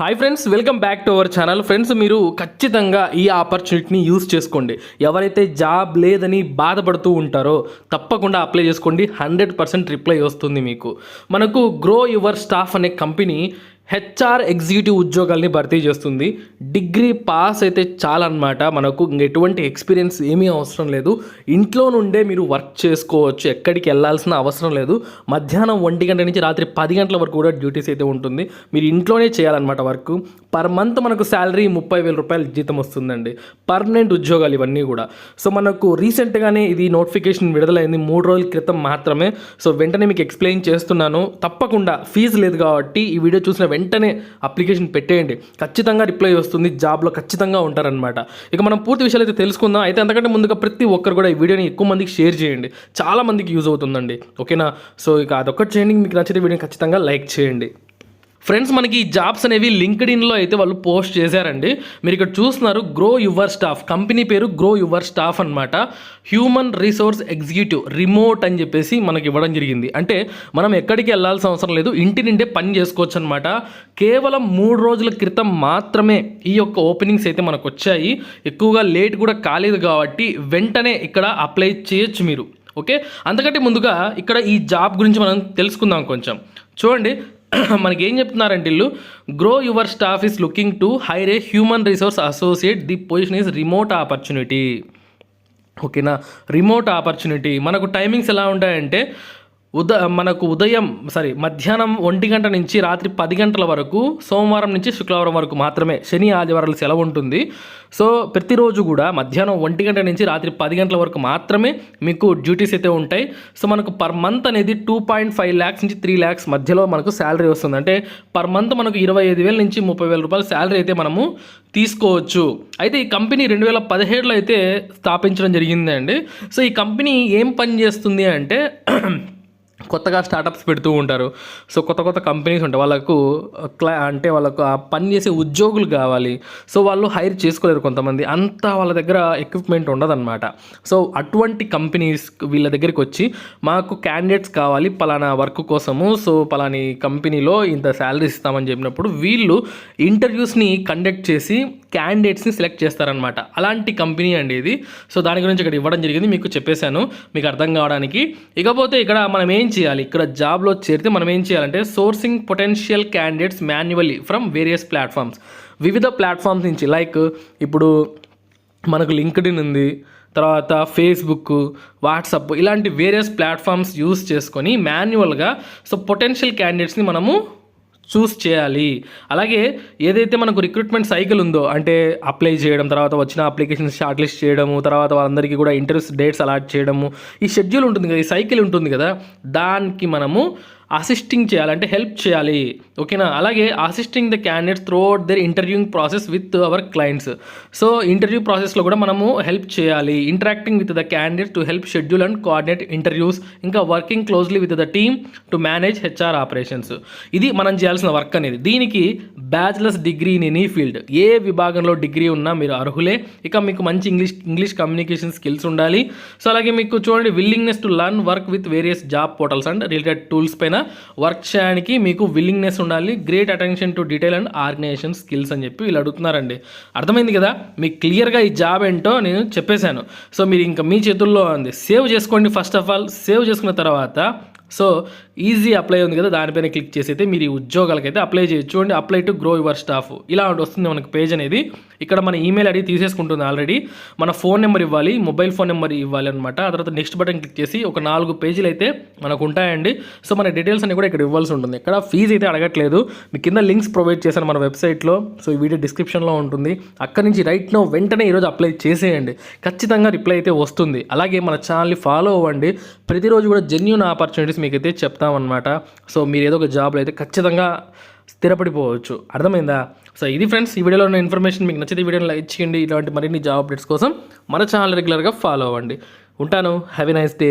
Hi friends, welcome back to our channel. Friends, మీరు ఖచ్చితంగా ఈ ఆపర్చునిటీని యూజ్ చేసుకోండి. ఎవరైతే జాబ్ లేదని బాధపడుతూ ఉంటారో తప్పకుండా అప్లై చేసుకోండి. 100% రిప్లై వస్తుంది మీకు. మనకు గ్రో యువర్ స్టాఫ్ అనే కంపెనీ హెచ్ఆర్ ఎగ్జిక్యూటివ్ ఉద్యోగాల్ని భర్తీ చేస్తుంది. డిగ్రీ పాస్ అయితే చాలన్నమాట. మనకు ఎటువంటి ఎక్స్పీరియన్స్ ఏమీ అవసరం లేదు. ఇంట్లో నుండే మీరు వర్క్ చేసుకోవచ్చు. ఎక్కడికి వెళ్ళాల్సిన అవసరం లేదు. మధ్యాహ్నం 1 గంట నుంచి రాత్రి 10 గంటల వరకు కూడా డ్యూటీస్ అయితే ఉంటుంది. మీరు ఇంట్లోనే చేయాలన్నమాట వర్క్. పర్ మంత్ మనకు శాలరీ 30,000 రూపాయలు జీతం వస్తుందండి. పర్మనెంట్ ఉద్యోగాలు ఇవన్నీ కూడా. సో మనకు రీసెంట్గానే ఇది నోటిఫికేషన్ విడుదలైంది, 3 రోజుల క్రితం మాత్రమే. సో వెంటనే మీకు ఎక్స్ప్లెయిన్ చేస్తున్నాను. తప్పకుండా ఫీజు లేదు కాబట్టి ఈ వీడియో చూసిన వెంటనే అప్లికేషన్ పెట్టేయండి. ఖచ్చితంగా రిప్లై వస్తుంది. జాబ్లో ఖచ్చితంగా ఉంటారనమాట. ఇక మనం పూర్తి విషయాలు అయితే తెలుసుకుందాం. అయితే అంతకంటే ముందుగా ప్రతి ఒక్కరు కూడా ఈ వీడియోని ఎక్కువ మందికి షేర్ చేయండి. చాలా మందికి యూజ్ అవుతుందండి. ఓకేనా? సో ఇక అదొక్కటి చేయండి. మీకు నచ్చితే వీడియోని ఖచ్చితంగా లైక్ చేయండి. ఫ్రెండ్స్, మనకి ఈ జాబ్స్ అనేవి లింక్డ్ఇన్లో అయితే వాళ్ళు పోస్ట్ చేశారండి. మీరు ఇక్కడ చూస్తున్నారు, గ్రో యువర్ స్టాఫ్. కంపెనీ పేరు గ్రో యువర్ స్టాఫ్ అనమాట. హ్యూమన్ రిసోర్స్ ఎగ్జిక్యూటివ్ రిమోట్ అని చెప్పేసి మనకి ఇవ్వడం జరిగింది. అంటే మనం ఎక్కడికి వెళ్ళాల్సిన అవసరం లేదు, ఇంటి నుండే పని చేసుకోవచ్చు అనమాట. కేవలం 3 రోజుల క్రితం మాత్రమే ఈ యొక్క ఓపెనింగ్స్ అయితే మనకు వచ్చాయి. ఎక్కువగా లేట్ కూడా కాలేదు కాబట్టి వెంటనే ఇక్కడ అప్లై చేయొచ్చు మీరు. ఓకే, అంతకంటే ముందుగా ఇక్కడ ఈ జాబ్ గురించి మనం తెలుసుకుందాం కొంచెం. చూడండి, మనకి ఏం చెప్తున్నారంటే వీళ్ళు, Grow Your Staff is looking to hire a human resource associate. The position is remote opportunity. ఓకేనా? Remote opportunity. మనకు టైమింగ్స్ ఎలా ఉంటాయంటే మధ్యాహ్నం 1 గంట నుంచి రాత్రి 10 గంటల వరకు, సోమవారం నుంచి శుక్రవారం వరకు మాత్రమే. శని ఆదివారాలు సెలవు ఉంటుంది. సో ప్రతిరోజు కూడా మధ్యాహ్నం 1 గంట నుంచి రాత్రి 10 గంటల వరకు మాత్రమే మీకు డ్యూటీస్ అయితే ఉంటాయి. సో మనకు పర్ మంత్ అనేది 2.5 lakhs నుంచి 3 lakhs మధ్యలో మనకు శాలరీ వస్తుంది. అంటే పర్ మంత్ మనకు 25,000 నుంచి 30,000 రూపాయల శాలరీ అయితే మనము తీసుకోవచ్చు. అయితే ఈ కంపెనీ 2017లో అయితే స్థాపించడం జరిగిందండి. సో ఈ కంపెనీ ఏం పని చేస్తుంది అంటే కొత్తగా స్టార్టప్స్ పెడుతూ ఉంటారు. సో కొత్త కంపెనీస్ ఉంటాయి, వాళ్ళకు వాళ్ళకు ఆ పని చేసే ఉద్యోగులు కావాలి. సో వాళ్ళు హైర్ చేసుకోలేరు కొంతమంది, అంతా వాళ్ళ దగ్గర ఎక్విప్మెంట్ ఉండదన్నమాట. సో అటువంటి కంపెనీస్ వీళ్ళ దగ్గరికి వచ్చి, మాకు క్యాండిడేట్స్ కావాలి పలానా వర్క్ కోసము, సో పలాని కంపెనీలో ఇంత శాలరీ ఇస్తామని చెప్పినప్పుడు వీళ్ళు ఇంటర్వ్యూస్ని కండక్ట్ చేసి క్యాండిడేట్స్ని సెలెక్ట్ చేస్తారనమాట. అలాంటి కంపెనీ అండి ఇది. సో దాని గురించి ఇక్కడ ఇవ్వడం జరిగింది, మీకు చెప్పేశాను మీకు అర్థం కావడానికి. ఇకపోతే ఇక్కడ మనం ఏం చేయాలి, ఇక్కడ జాబ్లో చేరితే మనం ఏం చేయాలంటే, sourcing potential candidates manually from various platforms. వివిధ ప్లాట్ఫామ్స్ నుంచి, లైక్ ఇప్పుడు మనకు లింక్డ్ఇన్ ఉంది, తర్వాత ఫేస్బుక్, వాట్సాప్, ఇలాంటి వేరియస్ ప్లాట్ఫామ్స్ యూస్ చేసుకొని మాన్యువల్గా సో పొటెన్షియల్ క్యాండిడేట్స్ని మనము చూస్ చేయాలి. అలాగే ఏదైతే మనకు రిక్రూట్మెంట్ సైకిల్ ఉందో, అంటే అప్లై చేయడం, తర్వాత వచ్చిన అప్లికేషన్స్ షార్ట్ లిస్ట్ చేయడము, తర్వాత వాళ్ళందరికీ కూడా ఇంటర్వ్యూస్ డేట్స్ అలాట్ చేయడము, ఈ షెడ్యూల్ ఉంటుంది కదా, ఈ సైకిల్ ఉంటుంది కదా, దానికి మనము అసిస్టింగ్ చేయాలంటే హెల్ప్ చేయాలి. ఓకేనా? అలాగే assisting the candidates throughout their interviewing process with our clients. So interview ప్రాసెస్లో కూడా మనము హెల్ప్ చేయాలి. Interacting with the candidates to help schedule and coordinate interviews. ఇంకా working closely with the team to manage HR operations. ఇది మనం చేయాల్సిన work అనేది. దీనికి bachelor's degree in any field, ఏ విభాగంలో డిగ్రీ ఉన్నా మీరు అర్హులే. ఇక మీకు మంచి ఇంగ్లీష్ కమ్యూనికేషన్ స్కిల్స్ ఉండాలి. సో అలాగే మీకు చూడండి, willingness to learn work with various job portals and related tools పైన వర్క్ చేయడానికి మీకు విల్లింగ్నెస్ ఉండాలి. Great attention to detail and organisation skills అని చెప్పి వీళ్ళు అడుగుతున్నారండి. అర్థమైంది కదా మీకు క్లియర్గా ఈ జాబ్ ఏంటో నేను చెప్పేశాను. సో మీరు ఇంకా మీ చేతుల్లో ఉంది. సేవ్ చేసుకోండి. ఫస్ట్ ఆఫ్ ఆల్ సేవ్ చేసుకున్న తర్వాత సో ఈజీ అప్లై ఉంది కదా, దానిపైన క్లిక్ చేసి అయితే మీరు ఈ ఉద్యోగాలకైతే అప్లై చేయొచ్చు. చూడండి, apply to grow Your staff, ఇలా వస్తుంది మనకు పేజ్ అనేది. ఇక్కడ మన ఈమెయిల్ ఐడి తీసేసుకుంటుంది ఆల్రెడీ. మన ఫోన్ నెంబర్ ఇవ్వాలి, మొబైల్ ఫోన్ నెంబర్ ఇవ్వాలి అనమాట. ఆ తర్వాత నెక్స్ట్ బటన్ క్లిక్ చేసి ఒక 4 పేజీలు అయితే మనకు ఉంటాయండి. సో మన డీటెయిల్స్ అన్ని కూడా ఇక్కడ ఇవ్వాల్సి ఉంటుంది. ఇక్కడ ఫీజు అయితే అడగట్లేదు. మీ కింద లింక్స్ ప్రొవైడ్ చేశాను మన వెబ్సైట్లో. సో ఈ వీడియో డిస్క్రిప్షన్లో ఉంటుంది. అక్కడి నుంచి రైట్ నో వెంటనే ఈరోజు అప్లై చేసేయండి. ఖచ్చితంగా రిప్లై అయితే వస్తుంది. అలాగే మన ఛానల్ని ఫాలో అవ్వండి. ప్రతిరోజు కూడా జెన్యూన్ ఆపర్చునిటీస్ మీకైతే చెప్తామన్నమాట. సో మీరు ఏదో ఒక జాబ్లో అయితే ఖచ్చితంగా స్థిరపడిపోవచ్చు. అర్థమైందా? సో ఇది ఫ్రెండ్స్, ఈ వీడియోలో ఉన్న ఇన్ఫర్మేషన్ మీకు నచ్చితే వీడియోని లైక్ చేయండి. ఇలాంటి మరిన్ని జాబ్ అప్డేట్స్ కోసం మన ఛానల్ రెగ్యులర్గా ఫాలో అవ్వండి. ఉంటాను. Have a nice day.